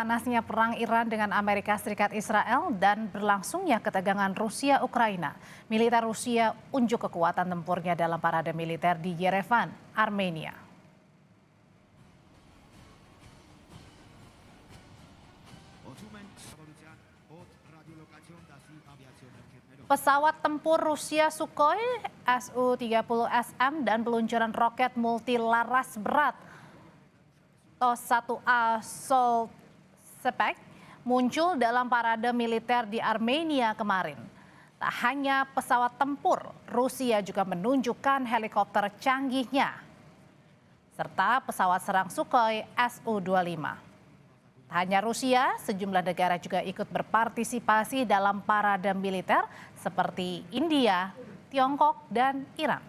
Panasnya perang Iran dengan Amerika Serikat Israel dan berlangsungnya ketegangan Rusia-Ukraina. Militer Rusia unjuk kekuatan tempurnya dalam parade militer di Yerevan, Armenia. Pesawat tempur Rusia Sukhoi Su-30SM dan peluncuran roket multilaras berat TOS-1A Sol Spek muncul dalam parade militer di Armenia kemarin. Tak hanya pesawat tempur, Rusia juga menunjukkan helikopter canggihnya serta pesawat serang Sukhoi Su-25. Tak hanya Rusia, sejumlah negara juga ikut berpartisipasi dalam parade militer seperti India, Tiongkok, dan Iran.